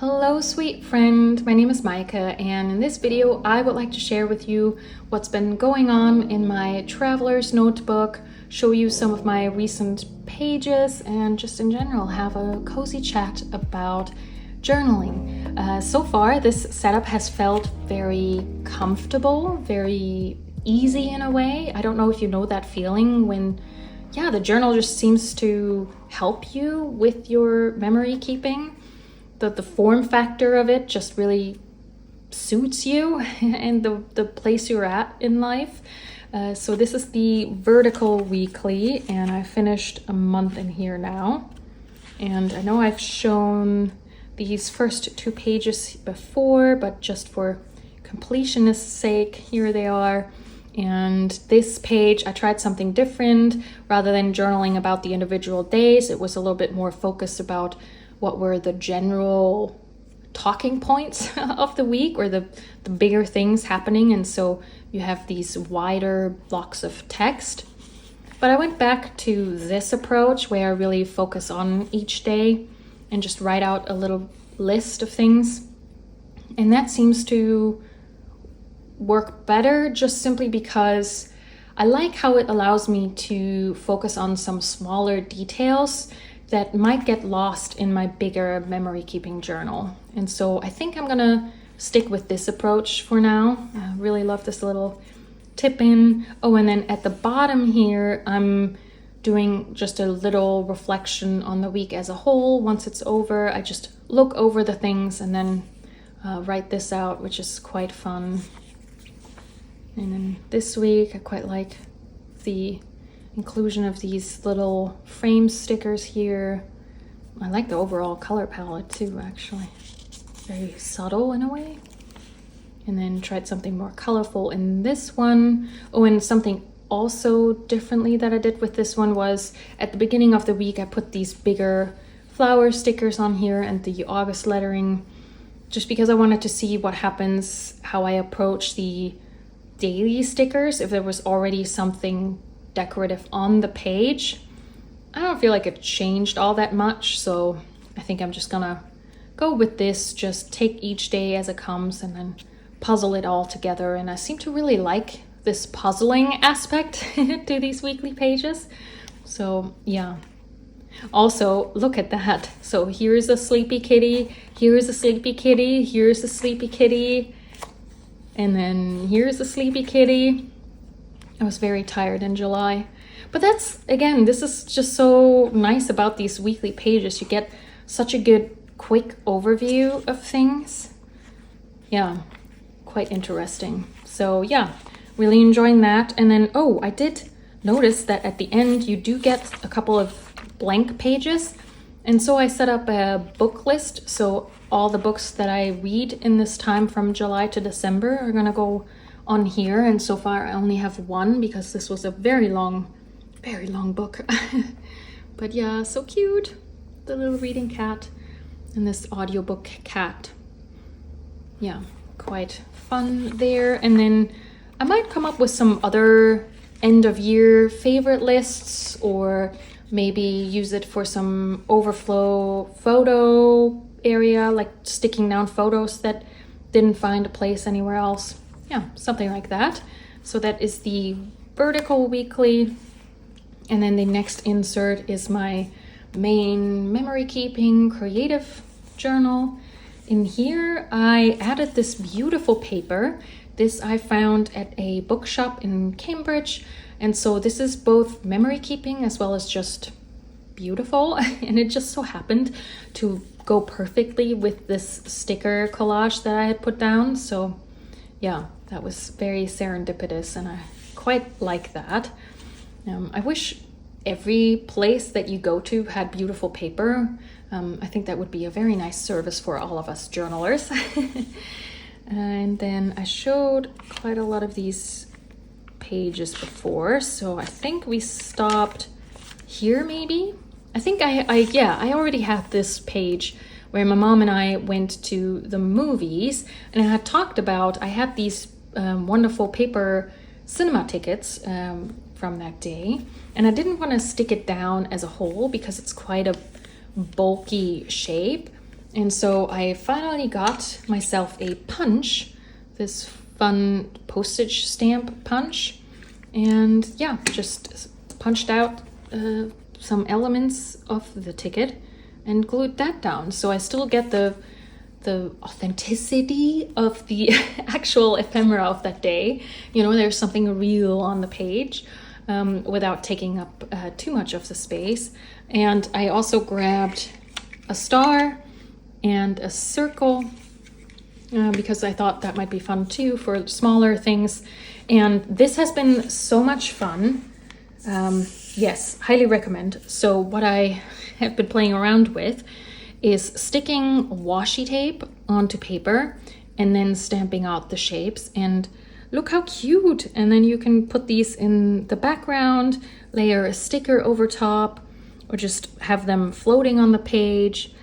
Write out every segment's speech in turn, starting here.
Hello, sweet friend. My name is Maike, and in this video, I would like to share with you what's been going on in my traveler's notebook, show you some of my recent pages, and just in general have a cozy chat about journaling. So far, this setup has felt very comfortable, very easy in a way. I don't know if you know that feeling when the journal just seems to help you with your memory keeping. The form factor of it just really suits you and the place you're at in life. So this is the vertical weekly, and I finished a month in here now. And I know I've shown these first two pages before, but just for completionist's sake, here they are. And this page, I tried something different. Rather than journaling about the individual days, it was a little bit more focused about what were the general talking points of the week, or the bigger things happening. And so you have these wider blocks of text. But I went back to this approach where I really focus on each day and just write out a little list of things. And that seems to work better just simply because I like how it allows me to focus on some smaller details that might get lost in my bigger memory keeping journal. And so I think I'm gonna stick with this approach for now. I really love this little tip in. Oh, and then at the bottom here, I'm doing just a little reflection on the week as a whole. Once it's over, I just look over the things and then write this out, which is quite fun. And then this week, I quite like the inclusion of these little frame stickers here. I like the overall color palette too, actually. Very subtle in a way. And then tried something more colorful in this one. Oh, and something also differently that I did with this one was at the beginning of the week, I put these bigger flower stickers on here and the August lettering, just because I wanted to see what happens, how I approach the daily stickers, if there was already something decorative on the page. I don't feel like it changed all that much, so I think I'm just gonna go with this, just take each day as it comes and then puzzle it all together. And I seem to really like this puzzling aspect to these weekly pages. So yeah. Also, look at that. So here's a sleepy kitty, here's a sleepy kitty, here's a sleepy kitty, and then here's a sleepy kitty. I was very tired in July. But that's, again, this is just so nice about these weekly pages. You get such a good, quick overview of things. Yeah, quite interesting. So yeah, really enjoying that. And then, oh, I did notice that at the end, you do get a couple of blank pages. And so I set up a book list. So all the books that I read in this time from July to December are gonna go on here, and so far I only have one because this was a very long book. But yeah, so cute, the little reading cat and this audiobook cat. Yeah, quite fun there. And then I might come up with some other end of year favorite lists, or maybe use it for some overflow photo area, like sticking down photos that didn't find a place anywhere else. Yeah, something like that. So that is the vertical weekly. And then the next insert is my main memory keeping creative journal. In here, I added this beautiful paper. This I found at a bookshop in Cambridge. And so this is both memory keeping as well as just beautiful. And it just so happened to go perfectly with this sticker collage that I had put down. So yeah, that was very serendipitous, and I quite like that. I wish every place that you go to had beautiful paper. I think that would be a very nice service for all of us journalers. And then I showed quite a lot of these pages before, so I think we stopped here maybe. I think I already had this page where my mom and I went to the movies, and I had talked about, I had these wonderful paper cinema tickets from that day, and I didn't want to stick it down as a whole because it's quite a bulky shape. And so I finally got myself a punch, this fun postage stamp punch. And yeah, just punched out some elements of the ticket and glued that down. So I still get the authenticity of the actual ephemera of that day. You know, there's something real on the page without taking up too much of the space. And I also grabbed a star and a circle because I thought that might be fun too for smaller things. And this has been so much fun. Yes, highly recommend. So what I have been playing around with is sticking washi tape onto paper and then stamping out the shapes. And look how cute. And then you can put these in the background, layer a sticker over top, or just have them floating on the page.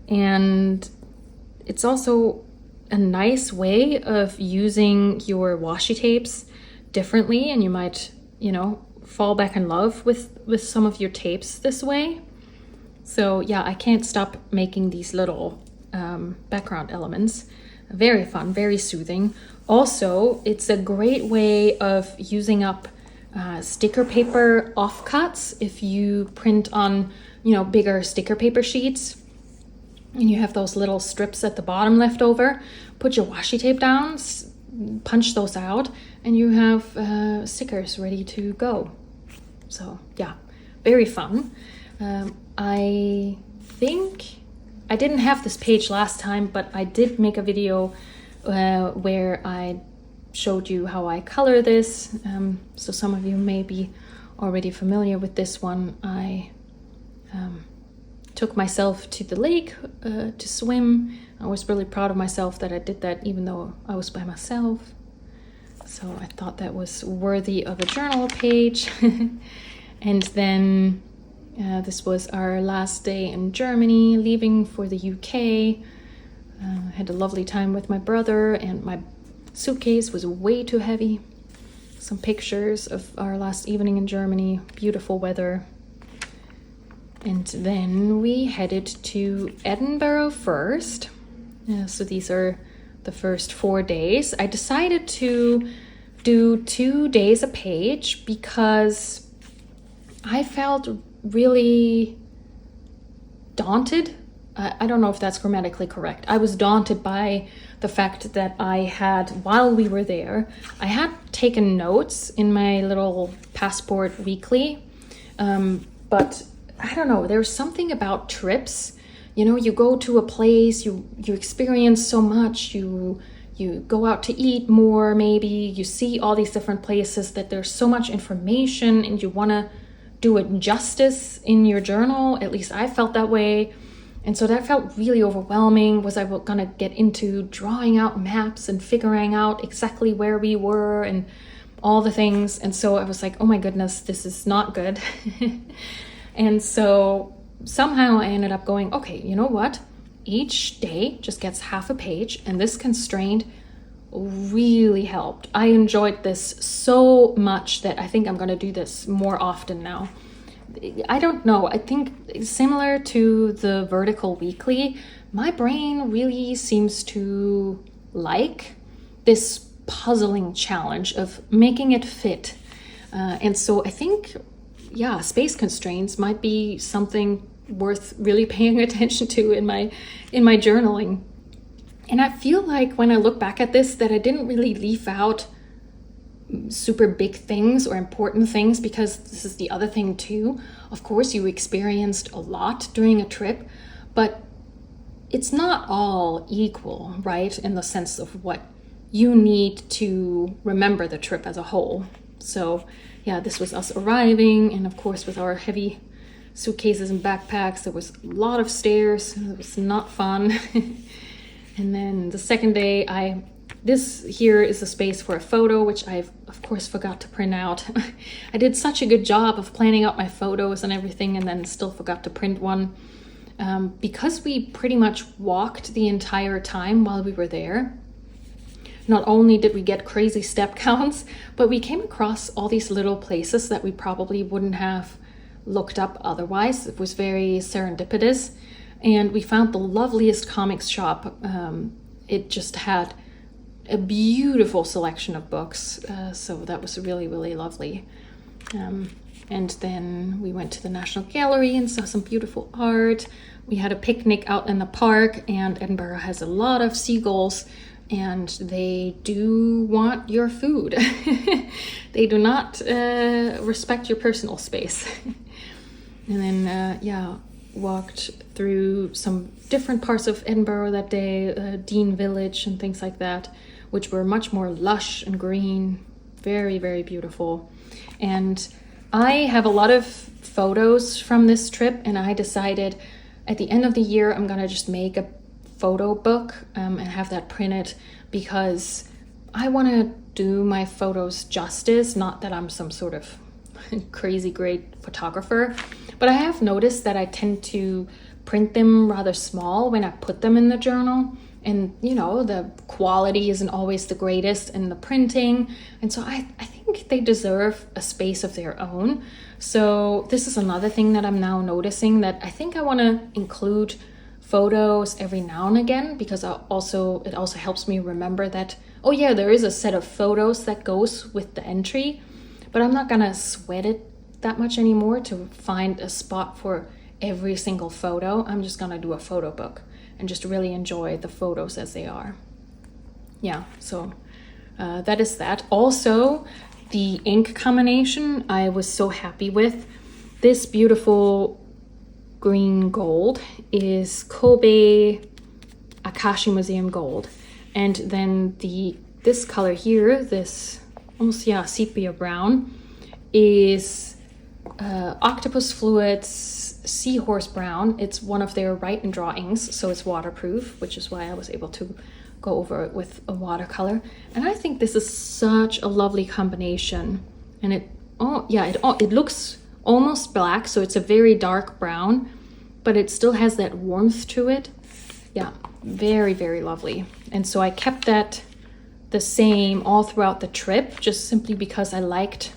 And it's also a nice way of using your washi tapes differently, and you might, you know, fall back in love with some of your tapes this way. So yeah, I can't stop making these little background elements. Very fun, very soothing. Also, it's a great way of using up sticker paper offcuts if you print on, you know, bigger sticker paper sheets and you have those little strips at the bottom left over. Put your washi tape down, punch those out, and you have stickers ready to go. So yeah, very fun. I think I didn't have this page last time, but I did make a video where I showed you how I color this. So some of you may be already familiar with this one. I took myself to the lake to swim. I was really proud of myself that I did that even though I was by myself. So I thought that was worthy of a journal page. And then this was our last day in Germany, leaving for the UK. Had a lovely time with my brother, and my suitcase was way too heavy. Some pictures of our last evening in Germany, beautiful weather. And then we headed to Edinburgh first. So these are the first 4 days. I decided to do 2 days a page because I felt really daunted. I don't know if that's grammatically correct. I was daunted by the fact that I had, while we were there, I had taken notes in my little passport weekly, but I don't know, there's something about trips. You know, you go to a place, you experience so much, you go out to eat more, maybe you see all these different places, that there's so much information and you want to do it justice in your journal. At least I felt that way. And so that felt really overwhelming. Was I gonna get into drawing out maps and figuring out exactly where we were and all the things? And so I was like, oh my goodness, this is not good. And so somehow I ended up going, okay, you know what? Each day just gets half a page, and this constraint really helped. I enjoyed this so much that I think I'm going to do this more often now. I don't know. I think similar to the vertical weekly, my brain really seems to like this puzzling challenge of making it fit. And so I think, yeah, space constraints might be something worth really paying attention to in my journaling. And I feel like when I look back at this, that I didn't really leave out super big things or important things, because this is the other thing too. Of course, you experienced a lot during a trip, but it's not all equal, right? In the sense of what you need to remember the trip as a whole. So yeah, this was us arriving, and of course with our heavy suitcases and backpacks, there was a lot of stairs. It was not fun. And then the second day, this here is a space for a photo, which I of course forgot to print out. I did such a good job of planning out my photos and everything, and then still forgot to print one. Because we pretty much walked the entire time while we were there, not only did we get crazy step counts, but we came across all these little places that we probably wouldn't have looked up otherwise. It was very serendipitous. and we found the loveliest comics shop. It just had a beautiful selection of books, so that was really, really lovely. And then we went to the National Gallery and saw some beautiful art. We had a picnic out in the park, and Edinburgh has a lot of seagulls, and they do want your food. They do not respect your personal space. And then, walked through some different parts of Edinburgh that day, Dean Village and things like that, which were much more lush and green, very, very beautiful. And I have a lot of photos from this trip, and I decided at the end of the year I'm gonna just make a photo book and have that printed, because I want to do my photos justice. Not that I'm some sort of crazy great photographer, but I have noticed that I tend to print them rather small when I put them in the journal, and the quality isn't always the greatest in the printing, and so I think they deserve a space of their own. So this is another thing that I'm now noticing, that I think I want to include photos every now and again, because it also helps me remember that, oh yeah, there is a set of photos that goes with the entry, but I'm not gonna sweat it that much anymore to find a spot for every single photo. I'm just gonna do a photo book and just really enjoy the photos as they are. Yeah, so that is that. Also, the ink combination I was so happy with. This beautiful green gold is Kobe Akashi Museum gold, and then this color here, this almost sepia brown, is Octopus Fluid's Seahorse Brown. It's one of their write and draw inks, so it's waterproof, which is why I was able to go over it with a watercolor. And I think this is such a lovely combination, and it looks almost black, so it's a very dark brown, but it still has that warmth to it. Yeah, very, very lovely. And so I kept that the same all throughout the trip, just simply because I liked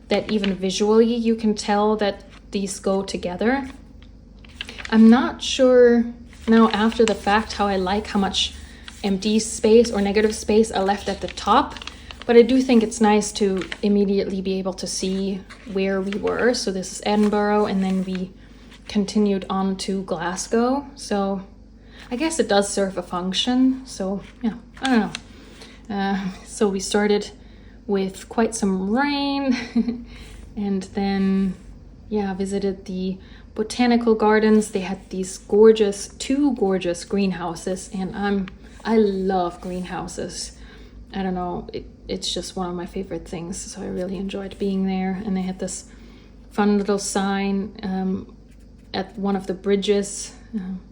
that even visually you can tell that these go together. I'm not sure now after the fact how I like how much empty space or negative space I left at the top, but I do think it's nice to immediately be able to see where we were. So this is Edinburgh, and then we continued on to Glasgow. So I guess it does serve a function. So yeah, I don't know. So we started with quite some rain and then visited the botanical gardens. They had these two gorgeous greenhouses, and I love greenhouses. I don't know, it's just one of my favorite things, so I really enjoyed being there. And they had this fun little sign at one of the bridges,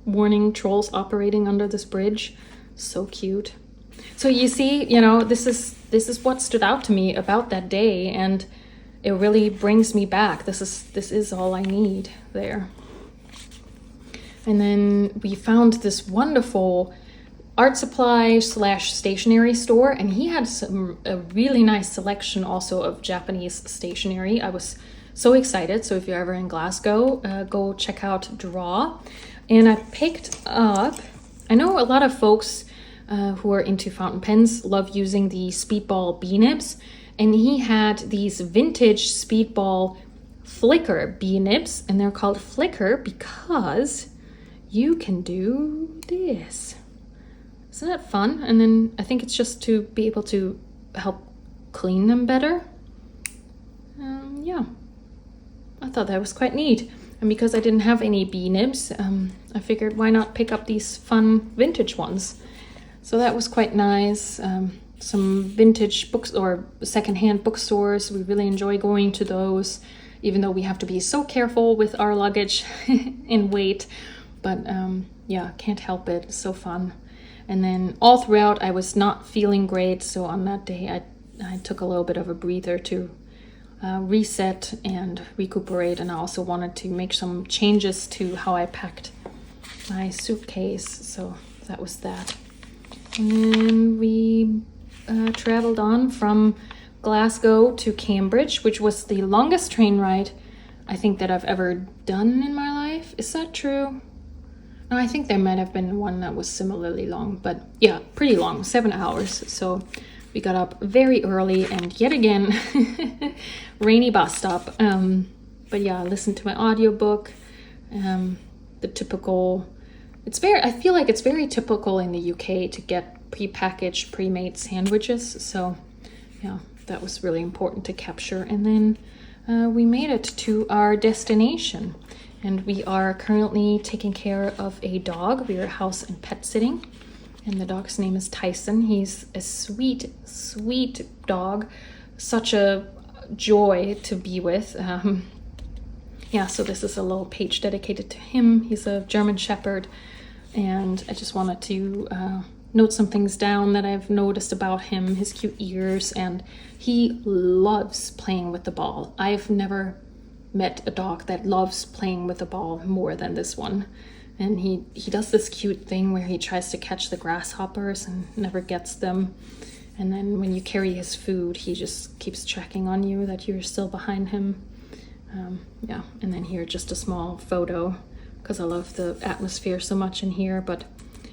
warning trolls operating under this bridge. So cute. So you see, this is what stood out to me about that day, and it really brings me back. This is all I need there. And then we found this wonderful art supply / stationery store, and he had a really nice selection also of Japanese stationery. I was so excited. So if you're ever in Glasgow, go check out Draw. And I picked up, I know a lot of folks who are into fountain pens love using the Speedball bee nibs, and he had these vintage Speedball Flicker bee nibs, and they're called Flicker because you can do this. Isn't that fun? And then I think it's just to be able to help clean them better. I thought that was quite neat. And because I didn't have any bee nibs, I figured why not pick up these fun vintage ones. So that was quite nice. Some vintage books or secondhand bookstores. We really enjoy going to those, even though we have to be so careful with our luggage and weight. But can't help it. It's so fun. And then all throughout, I was not feeling great. So on that day, I took a little bit of a breather to reset and recuperate. And I also wanted to make some changes to how I packed my suitcase. So that was that. And then we traveled on from Glasgow to Cambridge, which was the longest train ride I think that I've ever done in my life. Is that true? No, I think there might have been one that was similarly long, but yeah, pretty long, 7 hours. So we got up very early, and yet again, rainy bus stop. But yeah, I listened to my audiobook. The typical, I feel like it's very typical in the UK to get pre-packaged, pre-made sandwiches. So yeah, that was really important to capture. And then we made it to our destination. And we are currently taking care of a dog. We are house and pet sitting. And the dog's name is Tyson. He's a sweet, sweet dog. Such a joy to be with. Yeah, so this is a little page dedicated to him. He's a German Shepherd. And I just wanted to note some things down that I've noticed about him. His cute ears. And he loves playing with the ball. I've never met a dog that loves playing with the ball more than this one. And he does this cute thing where he tries to catch the grasshoppers and never gets them. And then when you carry his food, he just keeps checking on you that you're still behind him. Yeah, and then here just a small photo because I love the atmosphere so much in here. But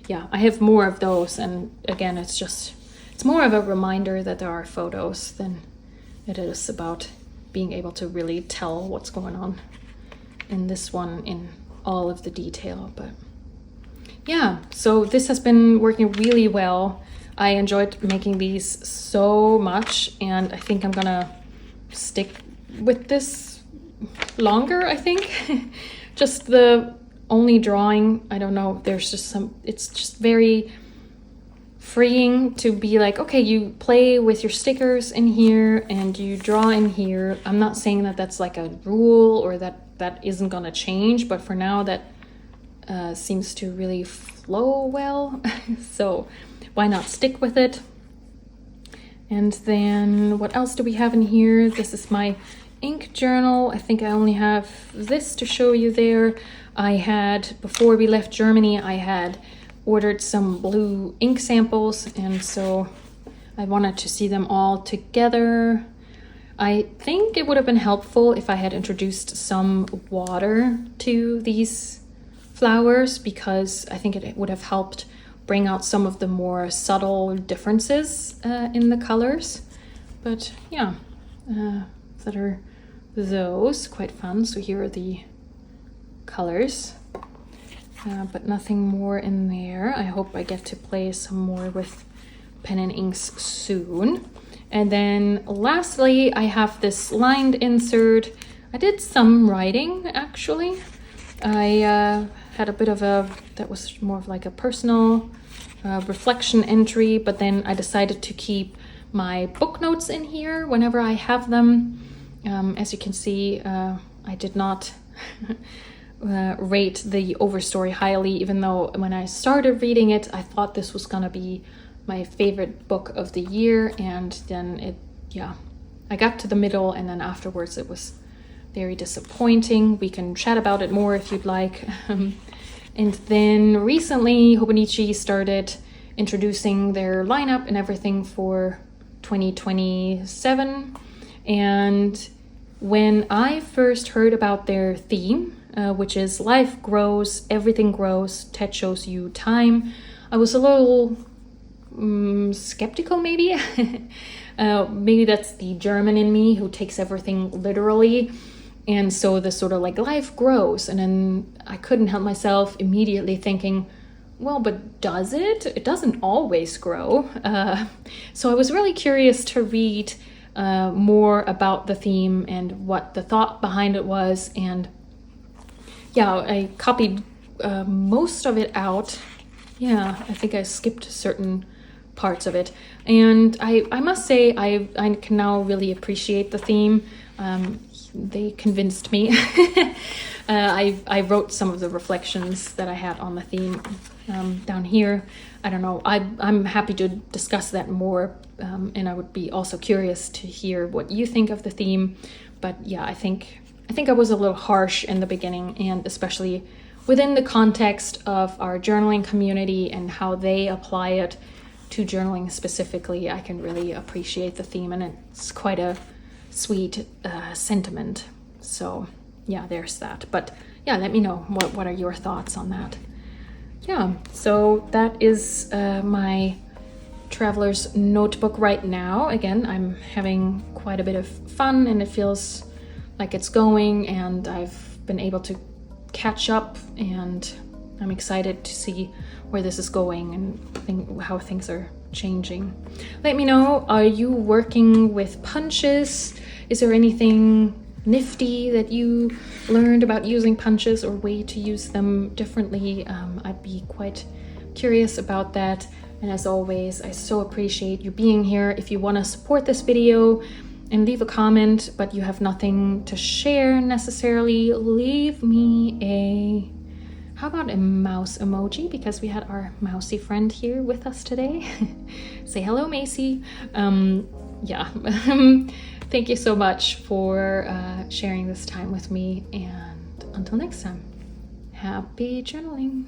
yeah, I have more of those, and again, it's more of a reminder that there are photos than it is about being able to really tell what's going on in this one in all of the detail. But yeah, so this has been working really well. I enjoyed making these so much, and I think I'm gonna stick with this longer, I think. Just the only drawing, I don't know, there's just it's just very freeing to be like, okay, you play with your stickers in here and you draw in here. I'm not saying that that's like a rule or that isn't gonna change, but for now that seems to really flow well. So why not stick with it? And then what else do we have in here? This is my ink journal. I think I only have this to show you there. I had, before we left Germany, I had ordered some blue ink samples, and so I wanted to see them all together. I think it would have been helpful if I had introduced some water to these flowers, because I think it would have helped bring out some of the more subtle differences in the colors. But yeah, that are those, quite fun. So here are the colors. But nothing more in there. I hope I get to play some more with pen and inks soon. And then lastly, I have this lined insert. I did some writing, actually. I had a bit of that was more of like a personal reflection entry, but then I decided to keep my book notes in here whenever I have them. As you can see, I did not rate the Overstory highly, even though when I started reading it, I thought this was gonna be my favorite book of the year, and then I got to the middle, and then afterwards it was very disappointing. We can chat about it more if you'd like. And then recently Hobonichi started introducing their lineup and everything for 2027, and when I first heard about their theme, which is life grows, everything grows, Ted shows you time, I was a little skeptical, maybe. Maybe that's the German in me who takes everything literally. And so the sort of like life grows, and then I couldn't help myself immediately thinking, well, but does it? It doesn't always grow. So I was really curious to read more about the theme and what the thought behind it was. And yeah, I copied most of it out. Yeah, I think I skipped certain parts of it. And I must say, I can now really appreciate the theme. They convinced me. I wrote some of the reflections that I had on the theme down here. I don't know, I'm happy to discuss that more, and I would be also curious to hear what you think of the theme. But yeah, I think I was a little harsh in the beginning, and especially within the context of our journaling community and how they apply it to journaling specifically. I can really appreciate the theme, and it's quite a sweet sentiment. So yeah, there's that. But yeah, let me know what are your thoughts on that. yeah, so that is my traveler's notebook right now. Again, I'm having quite a bit of fun and it feels like it's going, and I've been able to catch up, and I'm excited to see where this is going and how things are changing. Let me know, are you working with punches? Is there anything nifty that you learned about using punches or way to use them differently? I'd be quite curious about that. And as always, I so appreciate you being here. If you want to support this video and leave a comment, but you have nothing to share necessarily, leave me how about a mouse emoji? Because we had our mousy friend here with us today. Say hello, Macy. Yeah, thank you so much for sharing this time with me. And until next time, happy journaling.